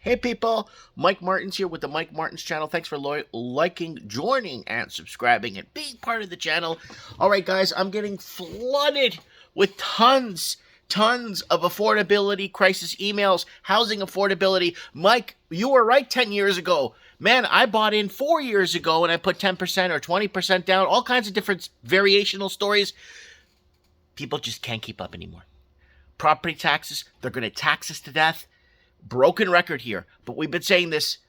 Hey people, Mike Martins here with the Mike Martins channel. Thanks for liking, joining, and subscribing and being part of the channel. All right, guys, I'm getting flooded with tons of affordability crisis emails, housing affordability. Mike, you were right 10 years ago. Man, I bought in 4 years ago and I put 10% or 20% down, all kinds of different variational stories. People just can't keep up anymore. Property taxes, they're going to tax us to death. Broken record here, but we've been saying this.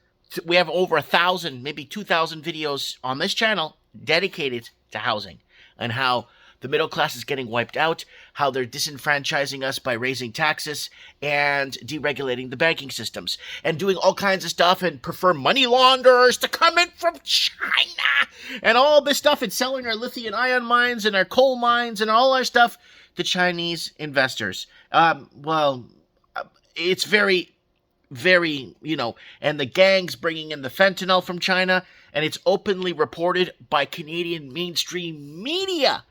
We have over 1,000, maybe 2,000 videos on this channel dedicated to housing and how the middle class is getting wiped out, how they're disenfranchising us by raising taxes and deregulating the banking systems and doing all kinds of stuff and prefer money launderers to come in from China and all this stuff and selling our lithium ion mines and our coal mines and all our stuff to Chinese investors. It's very, and the gangs bringing in the fentanyl from China, and it's openly reported by Canadian mainstream media.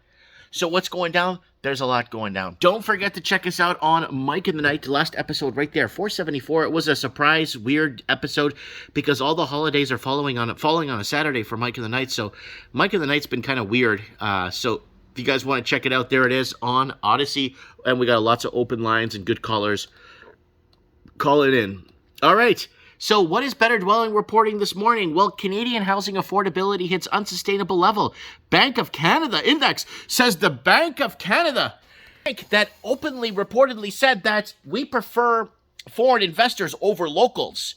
So what's going down? There's a lot going down. Don't forget to check us out on Mike in the Night, the last episode right there, 474. It was a surprise, weird episode because all the holidays are falling on a Saturday for Mike in the Night. So Mike in the Night's been kind of weird. So if you guys want to check it out, there it is on Odyssey, and we got lots of open lines and good callers. Call it in. All right. So what is Better Dwelling reporting this morning? Well, Canadian housing affordability hits unsustainable level. Bank of Canada index says the Bank of Canada that openly reportedly said that we prefer foreign investors over locals.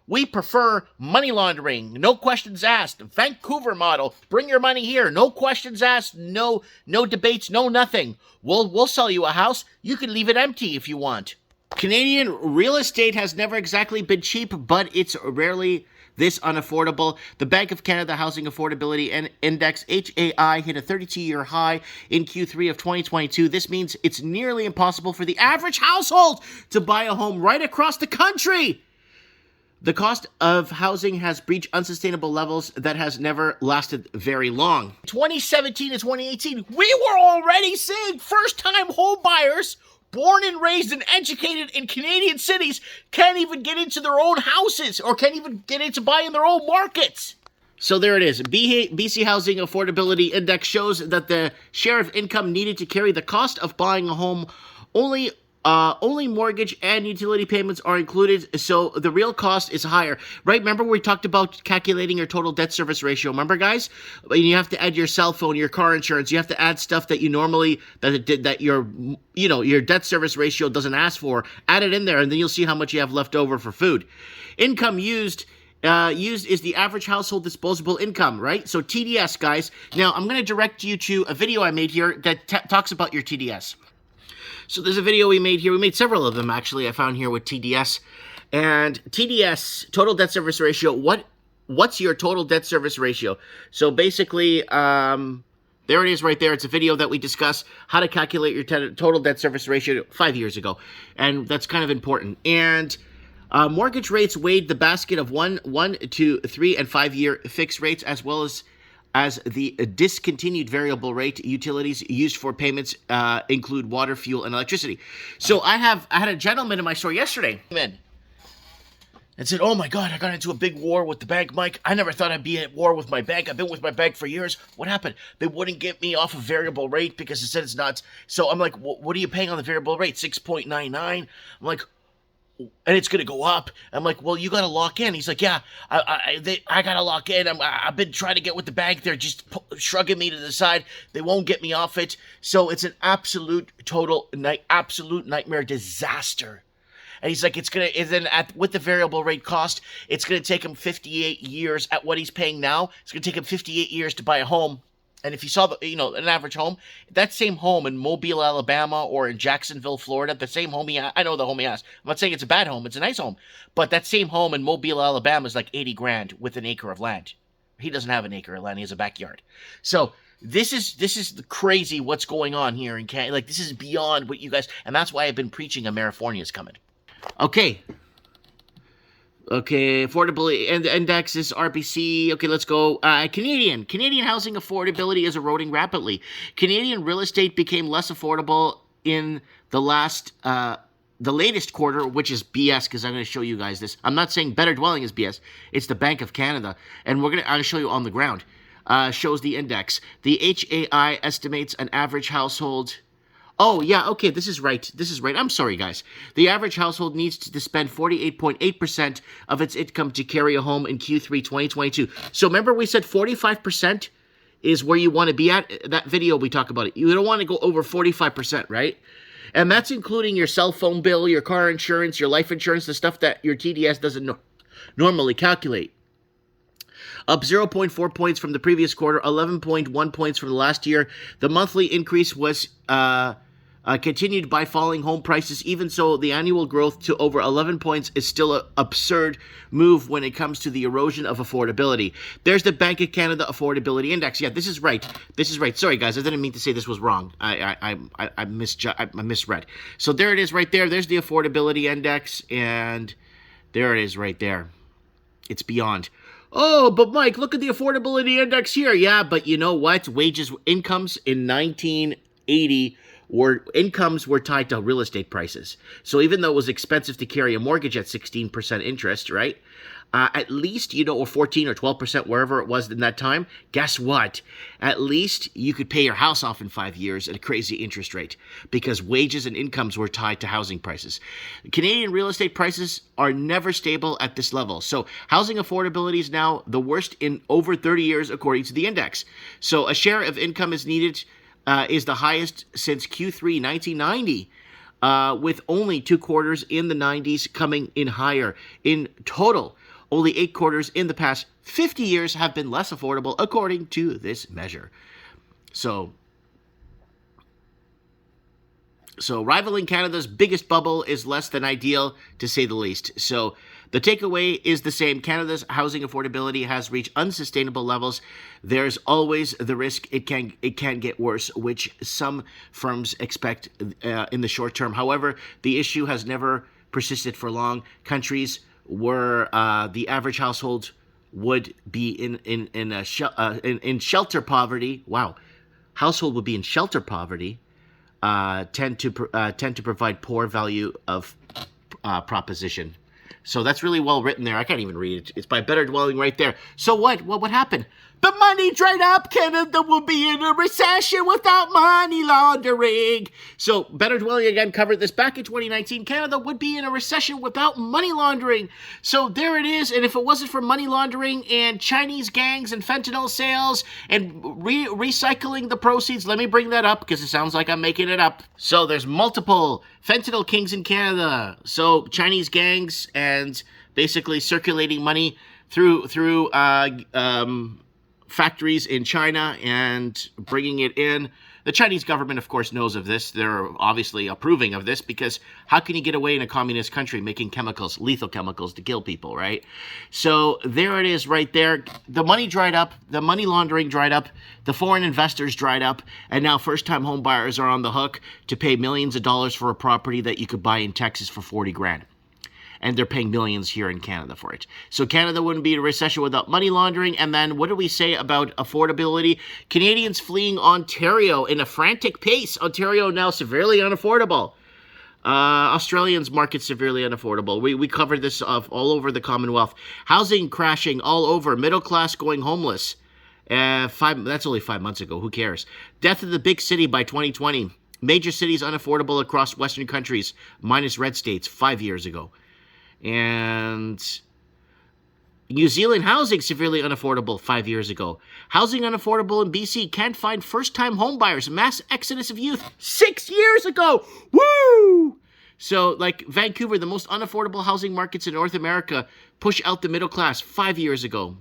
We prefer money laundering, no questions asked. Vancouver model, bring your money here, no questions asked, no debates, no nothing. We'll sell you a house. You can leave it empty if you want. Canadian real estate has never exactly been cheap, but it's rarely this unaffordable. The Bank of Canada Housing Affordability Index, HAI, hit a 32-year high in Q3 of 2022. This means it's nearly impossible for the average household to buy a home right across the country. The cost of housing has breached unsustainable levels that has never lasted very long. 2017 to 2018, we were already seeing first-time home buyers born and raised and educated in Canadian cities can't even get into their own houses or can't even get into buying their own markets. So there it is. BC Housing Affordability Index shows that the share of income needed to carry the cost of buying a home only mortgage and utility payments are included, so the real cost is higher. Right? Remember we talked about calculating your total debt service ratio. Remember, guys? You have to add your cell phone, your car insurance. You have to add stuff that you normally that your debt service ratio doesn't ask for. Add it in there, and then you'll see how much you have left over for food. Income used is the average household disposable income, right? So TDS, guys. Now I'm going to direct you to a video I made here that talks about your TDS. So there's a video we made here. We made several of them, actually, I found here with TDS. And TDS, total debt service ratio, what's your total debt service ratio? So basically, there it is right there. It's a video that we discuss how to calculate your total debt service ratio 5 years ago. And that's kind of important. And mortgage rates weighed the basket of 1 to 3 and 5 year fixed rates, as well as the discontinued variable rate. Utilities used for payments include water, fuel, and electricity. So I had a gentleman in my store yesterday came in and said, "Oh my God, I got into a big war with the bank, Mike. I never thought I'd be at war with my bank. I've been with my bank for years. What happened? They wouldn't get me off a variable rate because it said it's not." So I'm like, "What are you paying on the variable rate? 6.99?" I'm like, and it's going to go up. I'm like, "Well, you got to lock in." He's like, "Yeah, I got to lock in. I've been trying to get with the bank. They're just shrugging me to the side. They won't get me off it." So it's an absolute nightmare disaster. And he's like, with the variable rate cost, it's going to take him 58 years at what he's paying now. It's going to take him 58 years to buy a home. And if you saw an average home, that same home in Mobile, Alabama, or in Jacksonville, Florida, the same home I know the home he has. I'm not saying it's a bad home. It's a nice home. But that same home in Mobile, Alabama is like 80 grand with an acre of land. He doesn't have an acre of land. He has a backyard. So this is crazy what's going on here in Canada. Like, this is beyond what you guys, and that's why I've been preaching Amerifornia is coming. Okay, affordability index is RBC. Okay, let's go. Canadian housing affordability is eroding rapidly. Canadian real estate became less affordable in the last the latest quarter, which is BS, because I'm going to show you guys this. I'm not saying better dwelling is BS. It's the Bank of Canada, and I'm going to show you on the ground. Shows the index. The HAI estimates an average household. Oh, yeah, okay, this is right. This is right. I'm sorry, guys. The average household needs to spend 48.8% of its income to carry a home in Q3 2022. So remember we said 45% is where you want to be at? That video, we talk about it. You don't want to go over 45%, right? And that's including your cell phone bill, your car insurance, your life insurance, the stuff that your TDS doesn't normally calculate. Up 0.4 points from the previous quarter, 11.1 points from the last year. The monthly increase was continued by falling home prices. Even so, the annual growth to over 11 points is still an absurd move when it comes to the erosion of affordability. There's the Bank of Canada Affordability Index. Yeah, this is right. This is right. Sorry, guys, I didn't mean to say this was wrong. I misread. So there it is right there. There's the Affordability Index, and there it is right there. It's beyond. Oh, but Mike, look at the Affordability Index here. Yeah, but you know what? Incomes in 1980 incomes were tied to real estate prices. So even though it was expensive to carry a mortgage at 16% interest, right? At least, or 14 or 12%, wherever it was in that time, guess what? At least you could pay your house off in 5 years at a crazy interest rate because wages and incomes were tied to housing prices. Canadian real estate prices are never stable at this level. So housing affordability is now the worst in over 30 years, according to the index. So a share of income is needed, is the highest since Q3 1990. With only 2 quarters in the 90s coming in higher. In total, only 8 quarters in the past 50 years have been less affordable, according to this measure. So rivaling Canada's biggest bubble is less than ideal, to say the least. So the takeaway is the same. Canada's housing affordability has reached unsustainable levels. There's always the risk it can get worse, which some firms expect in the short term. However, the issue has never persisted for long. Countries where the average household would be in shelter poverty. Wow, household would be in shelter poverty. Tend to provide poor value of proposition. So that's really well written there. I can't even read it. It's by Better Dwelling right there. So what would happen? The money dried up. Canada will be in a recession without money laundering. So Better Dwelling again covered this back in 2019. Canada would be in a recession without money laundering. So there it is. And if it wasn't for money laundering and Chinese gangs and fentanyl sales and recycling the proceeds, let me bring that up because it sounds like I'm making it up. So there's multiple fentanyl kings in Canada. So Chinese gangs and basically circulating money through factories in China and bringing it in. The Chinese government, of course, knows of this. They're obviously approving of this because how can you get away in a communist country making chemicals, lethal chemicals to kill people, right? So there it is right there. The money dried up. The money laundering dried up. The foreign investors dried up. And now first-time home buyers are on the hook to pay millions of dollars for a property that you could buy in Texas for 40 grand. And they're paying millions here in Canada for it. So Canada wouldn't be in a recession without money laundering. And then what do we say about affordability? Canadians fleeing Ontario in a frantic pace. Ontario now severely unaffordable. Australians market severely unaffordable. We covered this all over the Commonwealth. Housing crashing all over. Middle class going homeless. That's only 5 months ago. Who cares? Death of the big city by 2020. Major cities unaffordable across Western countries, minus red states 5 years ago. And New Zealand housing severely unaffordable 5 years ago. Housing unaffordable in BC. Can't find first-time home buyers. Mass exodus of youth 6 years ago. Woo! So, like Vancouver, the most unaffordable housing markets in North America, push out the middle class 5 years ago.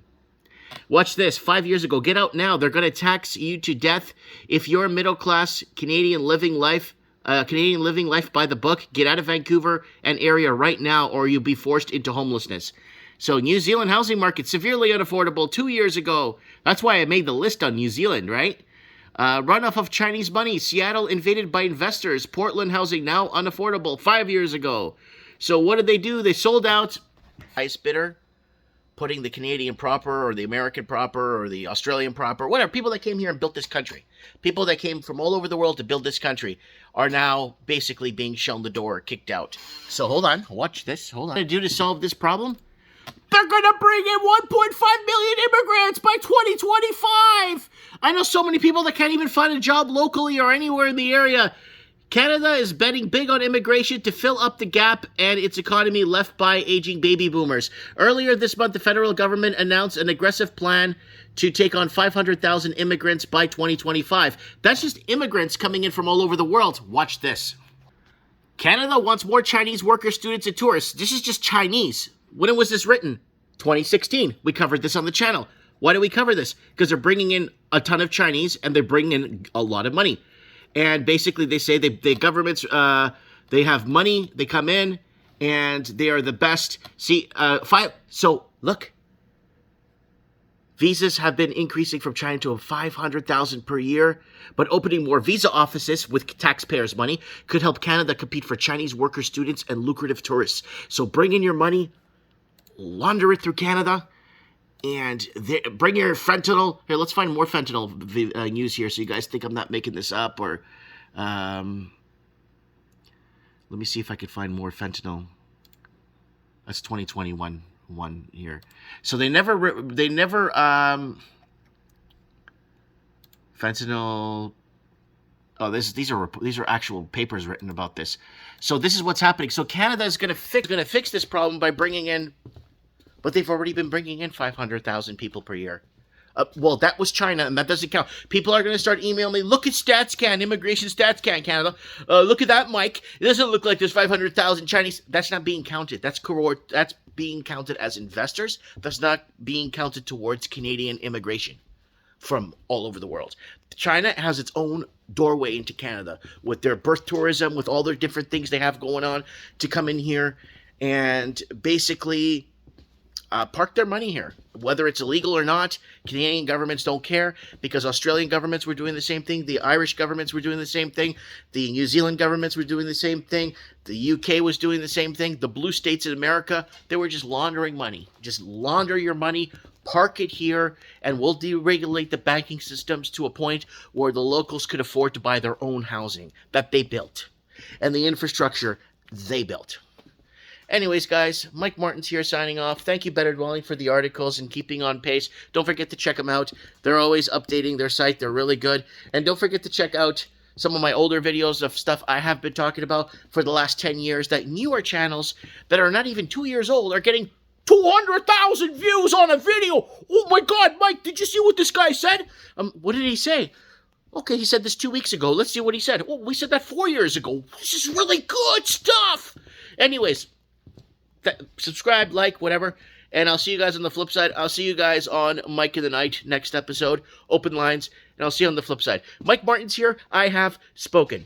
Watch this. 5 years ago. Get out now. They're going to tax you to death if you're a middle-class Canadian living life by the book. Get out of Vancouver and area right now or you'll be forced into homelessness. So New Zealand housing market severely unaffordable 2 years ago. That's why I made the list on New Zealand, right? Runoff of Chinese money. Seattle invaded by investors. Portland housing now unaffordable 5 years ago. So what did they do? They sold out. Ice bitter. putting the Canadian proper or the American proper or the Australian proper, whatever, people that came here and built this country, people that came from all over the world to build this country are now basically being shown the door, kicked out. So hold on, watch this, hold on. What to do to solve this problem? They're going to bring in 1.5 million immigrants by 2025. I know so many people that can't even find a job locally or anywhere in the area. Canada is betting big on immigration to fill up the gap and its economy left by aging baby boomers. Earlier this month, the federal government announced an aggressive plan to take on 500,000 immigrants by 2025. That's just immigrants coming in from all over the world. Watch this. Canada wants more Chinese workers, students, and tourists. This is just Chinese. When was this written? 2016. We covered this on the channel. Why do we cover this? Because they're bringing in a ton of Chinese and they're bringing in a lot of money. And basically they say the governments, they have money, they come in, and they are the best. See, so look. Visas have been increasing from China to 500,000 per year, but opening more visa offices with taxpayers' money could help Canada compete for Chinese workers, students, and lucrative tourists. So bring in your money, launder it through Canada, and bring your fentanyl. Here, let's find more fentanyl news here so you guys think I'm not making this up. Or let me see if I could find more fentanyl. That's 2021 one here. So they never fentanyl. Oh, these are actual papers written about this. So this is what's happening. So Canada is going to fix this problem by bringing in. But they've already been bringing in 500,000 people per year. Well, that was China, and that doesn't count. People are going to start emailing me, look at StatsCan, Immigration StatsCan Canada. Look at that, Mike. It doesn't look like there's 500,000 Chinese. That's not being counted. That's being counted as investors. That's not being counted towards Canadian immigration from all over the world. China has its own doorway into Canada with their birth tourism, with all their different things they have going on to come in here and basically park their money here. Whether it's illegal or not, Canadian governments don't care, because Australian governments were doing the same thing. The Irish governments were doing the same thing. The New Zealand governments were doing the same thing. The UK was doing the same thing. The blue states in America, they were just laundering money. Just launder your money, park it here, and we'll deregulate the banking systems to a point where the locals could afford to buy their own housing that they built and the infrastructure they built. Anyways, guys, Mike Martin's here signing off. Thank you, Better Dwelling, for the articles and keeping on pace. Don't forget to check them out. They're always updating their site. They're really good. And don't forget to check out some of my older videos of stuff I have been talking about for the last 10 years that newer channels that are not even 2 years old are getting 200,000 views on a video. Oh, my God, Mike, did you see what this guy said? What did he say? Okay, he said this 2 weeks ago. Let's see what he said. Oh, we said that 4 years ago. This is really good stuff. Anyways, subscribe, like, whatever, and I'll see you guys on the flip side. I'll see you guys on Mike in the Night next episode, open lines, and I'll see you on the flip side. Mike Martin's here. I have spoken.